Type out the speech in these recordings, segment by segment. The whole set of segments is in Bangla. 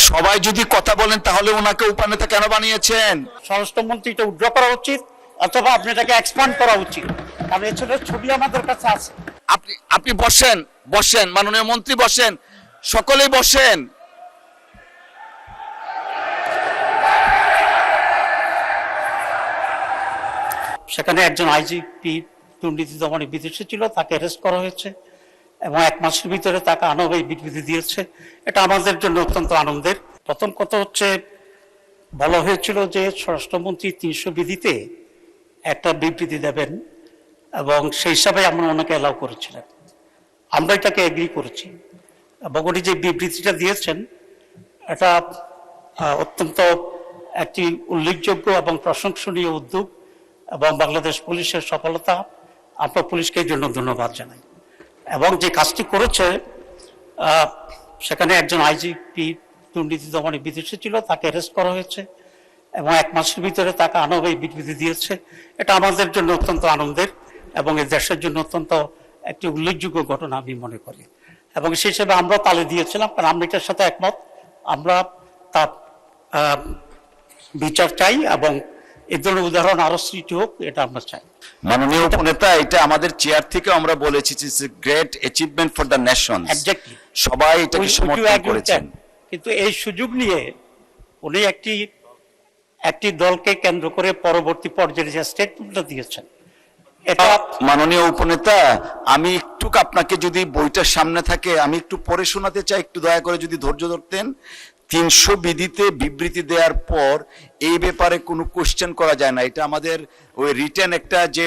সবাই যদি কথা বলেন তাহলে ওনাকে উপনেতা কেন বানিয়েছেন? স্বরাষ্ট্রমন্ত্রী এটা উইথড্র করা উচিত অথবা আপনি এটাকে এক্সপান্ড করা উচিত, কারণ এছাড়া ছবি আমাদের কাছে আছে। আপনি আপনি বসেন, বসেন মাননীয় মন্ত্রী, বসেন, সকলেই বসেন। সেখানে একজন আইজিপি দুর্নীতি দমনে বিদেশে ছিল, তাকে অ্যারেস্ট করা হয়েছে এবং 1 মাসের ভিতরে তাকে আনবে বিবৃতি দিয়েছে। এটা আমাদের জন্য অত্যন্ত আনন্দের। প্রথম কথা হচ্ছে, বলা হয়েছিল যে স্বরাষ্ট্রমন্ত্রী 300 বিধিতে একটা বিবৃতি দেবেন এবং সেই হিসাবে আমরা ওনাকে অ্যালাউ করেছিলেন। আমরা এটাকে এগ্রি করেছি এবং উনি যে বিবৃতিটা দিয়েছেন এটা অত্যন্ত একটি উল্লেখযোগ্য এবং প্রশংসনীয় উদ্যোগ এবং বাংলাদেশ পুলিশের সফলতা। আমরা পুলিশকে এই জন্য ধন্যবাদ জানাই। এবং যে কাজটি করেছে, সেখানে একজন আইজিপি দুর্নীতি দমনে বিদেশে ছিল, তাকে অ্যারেস্ট করা হয়েছে এবং 1 মাসের ভিতরে তাকে আনবে বিবৃতি দিয়েছে। এটা আমাদের জন্য অত্যন্ত আনন্দের এবং এই দেশের জন্য অত্যন্ত একটি উল্লেখযোগ্য ঘটনা আমি মনে করি। এবং সেই হিসেবে আমরা তালে দিয়েছিলাম, কারণ আমরা এটার সাথে একমত। আমরা তার বিচার চাই এবং এই ধরনের উদাহরণ আরো সৃষ্টি হোক, এটা আমরা চাই। মাননীয় উপনেতা, এটা আমাদের চেয়ার থেকে আমরা বলেছি great achievement for the nation. Exactly, সবাই এটাকে সমর্থন করেছেন। কিন্তু এই সুযোগ নিয়ে উনি একটি দলকে কেন্দ্র করে পরবর্তী পর্যায়ে যে স্টেটমেন্টটা দিয়েছেন, এটা মাননীয় উপনেতা, আমি একটু আপনাকে যদি বইটার সামনে থাকে আমি একটু পড়ে শোনাতে চাই, একটু দয়া করে যদি ধৈর্য ধরতেন। 300 বিধিতে বিবৃতি দেওয়ার পর এই ব্যাপারে কোনো কোশ্চেন করা যায় না। এটা আমাদের ওই রিটেন একটা যে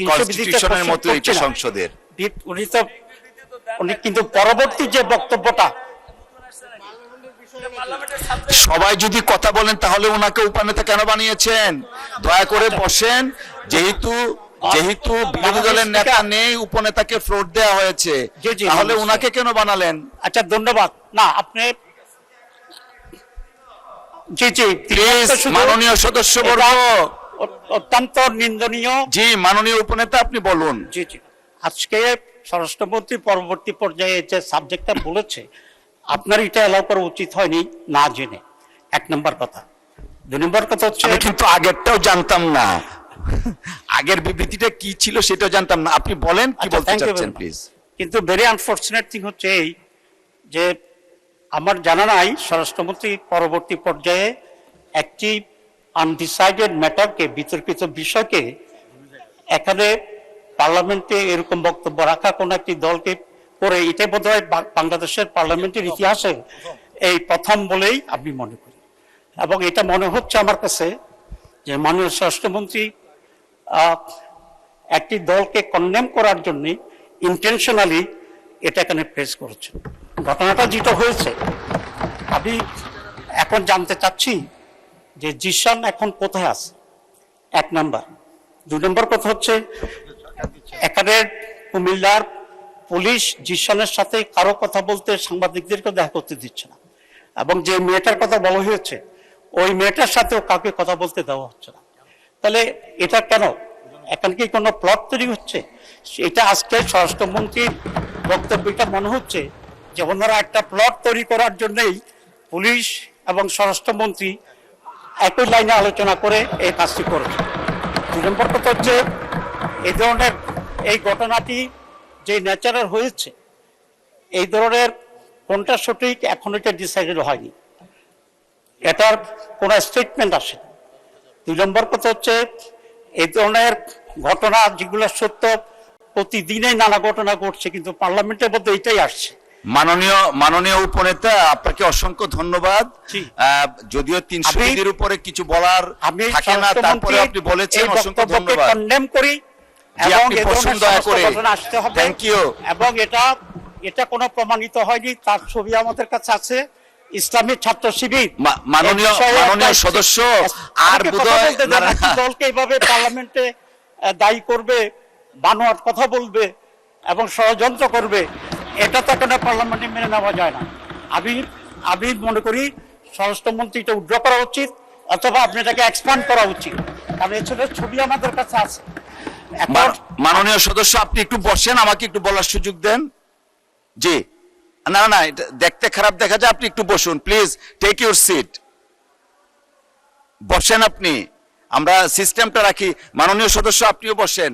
কনস্টিটিউশনের মতো এটা সংসদের। উনি কিন্তু পরবর্তী যে বক্তব্যটা, সবাই যদি কথা বলেন তাহলে ওনাকে উপনেতা কেন বানিয়েছেন? দয়া করে বসেন। যেহেতু বিরোধী দলের নেতা নেই, উপনেতাকে ফ্লোর দেওয়া হয়েছে, তাহলে ওনাকে কেন বানালেন? আচ্ছা, ধন্যবাদ। না, আপনি জি জি মাননীয় সদস্যবর্গ, অত্যন্ত নিন্দনীয়। জি মাননীয় উপনেতা, আপনি বলুন। জি জি, আজকে স্বরাষ্ট্রমন্ত্রী পরবর্তী পর্যায়ে যে সাবজেক্টটা বলেছে, আপনার এটা অ্যালাউ করা উচিত হয়নি না জেনে, 1 নম্বর কথা। 2 নম্বর কথা হচ্ছে, আমি কিন্তু আগেরটাও জানতাম না, আগের বিবৃতিটা কি ছিল সেটাও জানতাম না। আপনি বলেন কি বলতে চাচ্ছেন প্লিজ। কিন্তু ভেরি আনফরচুনেট থিং হচ্ছে এই যে আমার জানা নাই স্বরাষ্ট্রমন্ত্রী পরবর্তী পর্যায়ে একটি আনডিসাইডেড ম্যাটারকে, বিতর্কিত বিষয়কে এখানে পার্লামেন্টে এরকম বক্তব্য রাখা কোন একটি দলকে করে, এটাই বোধহয় বাংলাদেশের পার্লামেন্টের ইতিহাসে এই প্রথম বলেই আমি মনে করি। এবং এটা মনে হচ্ছে আমার কাছে যে মাননীয় স্বরাষ্ট্রমন্ত্রী একটি দলকে কন্ডেম করার জন্য ইন্টেনশনালি এটা এখানে প্রেস করেছেন। ঘটনাটা যেটা হয়েছে, আমি এখন জানতে চাচ্ছি যে জিশান এখন কোথায় আছে, 1 নাম্বার। 2 নম্বর কথা হচ্ছে, এখানে কুমিল্লার পুলিশ জিশানের সাথে কারো কথা বলতে, সাংবাদিকদেরকে দেখা করতে দিচ্ছে না। এবং যে মেয়েটার কথা বলা হয়েছে, ওই মেয়েটার সাথেও কাউকে কথা বলতে দেওয়া হচ্ছে না। তাহলে এটা কেন? এখন কি কোনো প্লট তৈরি হচ্ছে? এটা আজকে স্বরাষ্ট্রমন্ত্রীর বক্তব্যটা মনে হচ্ছে যে ওনারা একটা প্লট তৈরি করার জন্যই পুলিশ এবং স্বরাষ্ট্রমন্ত্রী একই লাইনে আলোচনা করে এই কাজটি করেছে। 2 নম্বর কথা হচ্ছে, এই ধরনের এই ঘটনাটি যে ন্যাচারাল হয়েছে, এই ধরনের কোনটা সঠিক এখন এটা ডিসাইডেড হয়নি, এটার কোন স্টেটমেন্ট আসে। 2 নম্বর কথা হচ্ছে, এই ধরনের ঘটনা যেগুলো সত্য, প্রতিদিনই নানা ঘটনা ঘটছে, কিন্তু পার্লামেন্টের মধ্যে এটাই আসছে। মাননীয় উপনেতা, আপনাকে অসংখ্য ধন্যবাদ। যদিও 300 বিধির উপরে কিছু বলার থাকে না, তারপরে আপনি বলেছেন, অসংখ্য ধন্যবাদ। কন্ডেম করি এবং এই ধরনের ঘটনা আসতে হবে। Thank you. এবং এটা কোনো প্রমাণিত হয়নি, তার ছবি আমাদের কাছে আছে। ইসলামী ছাত্র শিবির মাননীয় সদস্য আর দলকে এইভাবে পার্লামেন্টে দায়ী করবে, বানোয়াট কথা বলবে এবং ষড়যন্ত্র করবে, এটা তো কোনো পার্লামেন্টে মেনে নেওয়া যায় না। আমি মনে করি স্বরাষ্ট্রমন্ত্রী এটা উইথড্র করা উচিত অথবা আপনি এটাকে এক্সপান্ড করা উচিত, কারণ এছাড়া ছবি আমাদের কাছে আছে। মাননীয় সদস্য, আপনি একটু বসেন, আমাকে একটু বলার সুযোগ দেন। জি না না, এটা দেখতে খারাপ দেখা যায়, আপনি একটু বসুন প্লিজ, টেক ইউর সিট, বসেন আপনি, আমরা সিস্টেমটা রাখি। মাননীয় সদস্য আপনিও বসেন।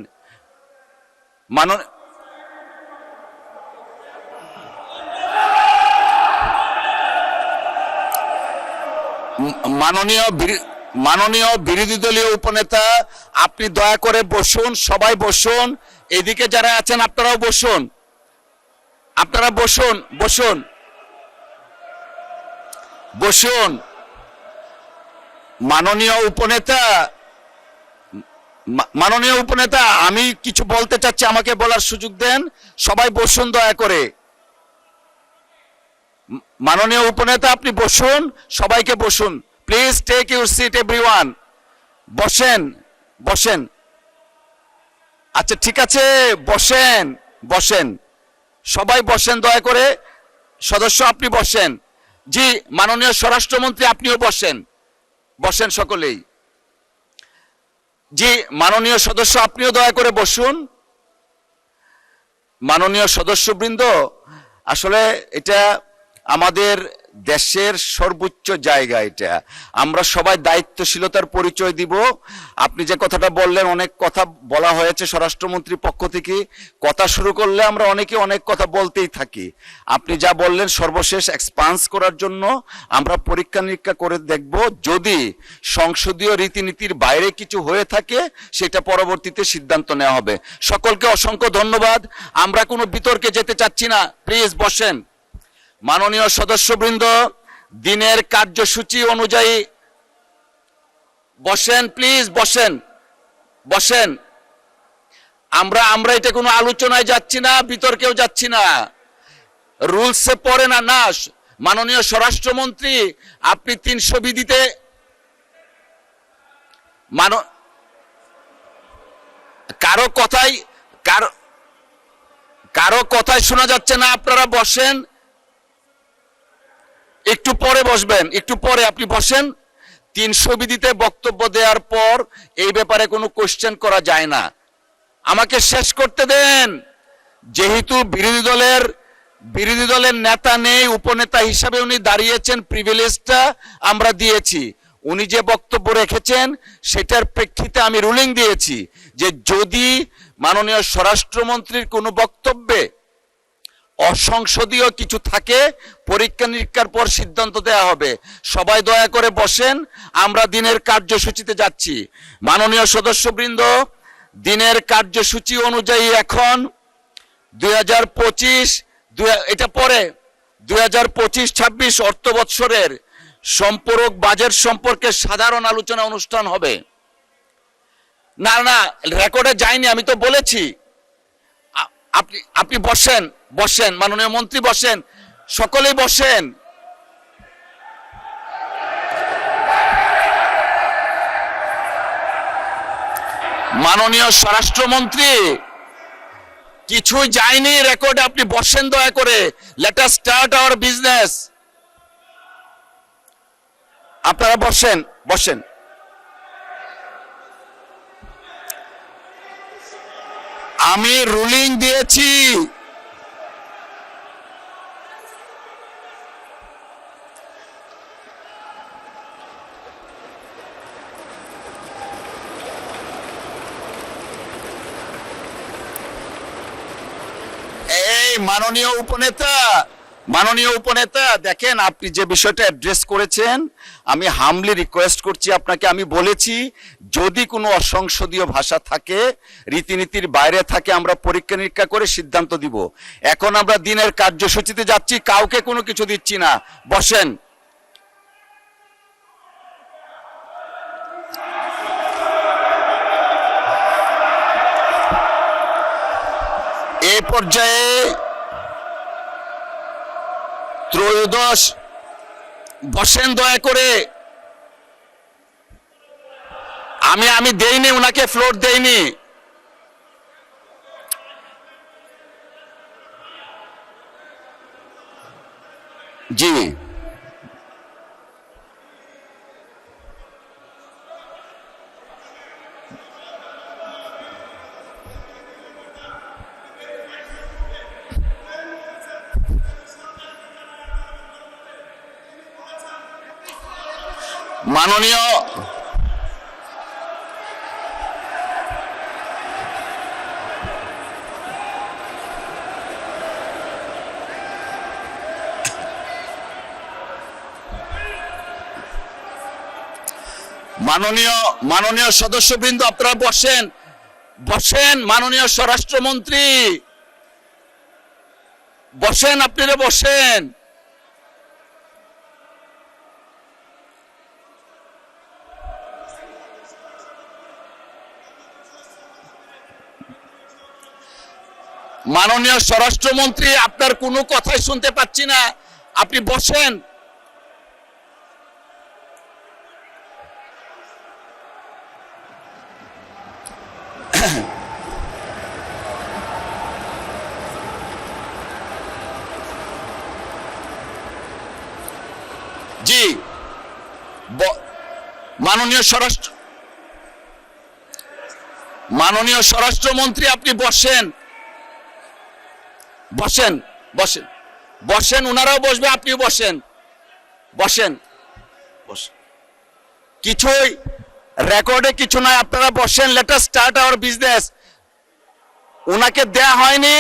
মাননীয় বিরোধী দলীয় উপনেতা, আপনি দয়া করে বসুন, সবাই বসুন, এদিকে যারা আছেন আপনারাও বসুন, আপনারা বসুন বসুন বসুন। মাননীয় উপনেতা, আমি কিছু বলতে চাচ্ছি, আমাকে বলার সুযোগ দেন। সবাই বসুন দয়া করে। মাননীয় উপনেতা আপনি বসুন, সবাইকে বসুন please, take your seat everyone, বসেন বসেন। আচ্ছা ঠিক আছে, বসেন বসেন, সবাই বসেন দয়া করে। সদস্য আপনি বসেন। জি, মাননীয় স্বরাষ্ট্রমন্ত্রী আপনিও বসেন, বসেন সকলেই। জি, মাননীয় সদস্য আপনিও দয়া করে বসুন। মাননীয় সদস্যবৃন্দ, আসলে এটা আমাদের দেশের সর্বোচ্চ জায়গা, এটা আমরা সবাই দায়িত্বশীলতার পরিচয় দিব। আপনি যে কথাটা বললেন, অনেক কথা বলা হয়েছে স্বরাষ্ট্রমন্ত্রীর পক্ষ থেকে, কথা শুরু করলে আমরা অনেকে অনেক কথা বলতেই থাকি। আপনি যা বললেন সর্বশেষ এক্সপান্স করার জন্য আমরা পরীক্ষা নিরীক্ষা করে দেখব, যদি সংসদীয় রীতিনীতির বাইরে কিছু হয়ে থাকে সেটা পরবর্তীতে সিদ্ধান্ত নেওয়া হবে। সকলকে অসংখ্য ধন্যবাদ। আমরা কোনো বিতর্কে যেতে চাচ্ছি না, প্লিজ বসেন। মাননীয় সদস্যবৃন্দ, দিনের কার্যসূচি অনুযায়ী বসেন প্লিজ, বসেন বসেন। আমরা এটা কোনো আলোচনায় যাচ্ছি না, বিতর্কেও যাচ্ছি না, রুলসে পড়ে না। না, মাননীয় স্বরাষ্ট্রমন্ত্রী, আপনি 300 বিধিতে কারো কথাই শোনা যাচ্ছে না, আপনারা বসেন, একটু পরে বসবেন, একটু পরে আপনি বসেন। 300 বিধিতে বক্তব্য দেওয়ার পর এই ব্যাপারে কোনো কোশ্চেন করা যায় না। আমাকে শেষ করতে দেন। যেহেতু বিরোধী দলের নেতা নেই, উপনেতা হিসাবে উনি দাঁড়িয়েছেন, প্রিভিলেজটা আমরা দিয়েছি। উনি যে বক্তব্য রেখেছেন সেটার প্রেক্ষিতে আমি রুলিং দিয়েছি যে যদি মাননীয় স্বরাষ্ট্রমন্ত্রীর কোনো বক্তব্যে অসংসদীয় কিছু থাকে, পরীক্ষা নিরীক্ষার পর সিদ্ধান্ত দেওয়া হবে। সবাই দয়া করে বসেন, আমরা দিনের কার্যসূচিতে যাচ্ছি। মাননীয় সদস্যবৃন্দ, দিনের কার্যসূচি অনুযায়ী এখন 2025-26 অর্থ বৎসরের সম্পূরক বাজেট সম্পর্কে সাধারণ আলোচনা অনুষ্ঠান হবে। না না, রেকর্ডে যায়নি, আমি তো বলেছি। আপনি বসেন বসেন, মাননীয় মন্ত্রী বসেন, সকলেই বসেন। মাননীয় স্বরাষ্ট্রমন্ত্রী, কিছুই যায়নি রেকর্ডে, আপনি বসেন দয়া করে। Let us start our business. আপনারা বসেন বসেন। আমি রুলিং দিয়েছি। এই মাননীয় উপনেতা, দেখেন আপনি যে বিষয়টা অ্যাড্রেস করেছেন, আমি হামলি রিকোয়েস্ট করছি আপনাকে। আমি বলেছি যদি কোনো অসংসদীয় ভাষা থাকে, রীতিনীতির বাইরে থাকে, আমরা পরীক্ষা নিরীক্ষা করে সিদ্ধান্ত দিব। এখন আমরা দিনের কার্যসূচিতে যাচ্ছি, কাউকে কোনো কিছু দিচ্ছি না। বসেন। এই পর্যায়ে ত্রয়োদশ, বসেন দয়া করে। আমি দেইনি, ওনাকে ফ্লোর দেইনি। জি, মাননীয় মাননীয় মাননীয় সদস্যবৃন্দ, আপনারা বসেন বসেন। মাননীয় স্বরাষ্ট্রমন্ত্রী বসেন, আপনারা বসেন। মাননীয় স্বরাষ্ট্রমন্ত্রী, আপনার কোনো কথাই শুনতে পাচ্ছি না, আপনি বসেন। জি, মাননীয় স্বরাষ্ট্রমন্ত্রী, আপনি বসেন বসেন বসেন বসেন। ওনারাও বসবে, আপনিও বসেন বসেন বসেন। কিছুই রেকর্ডে কিছু নাই, আপনারা বসেন। Let us start our business. ওনাকে দেয়া হয়নি।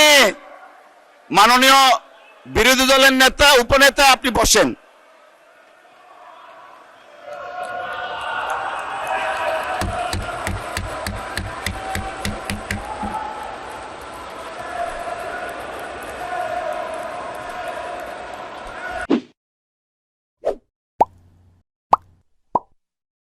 মাননীয় বিরোধী দলের নেতা, উপনেতা, আপনি বসেন।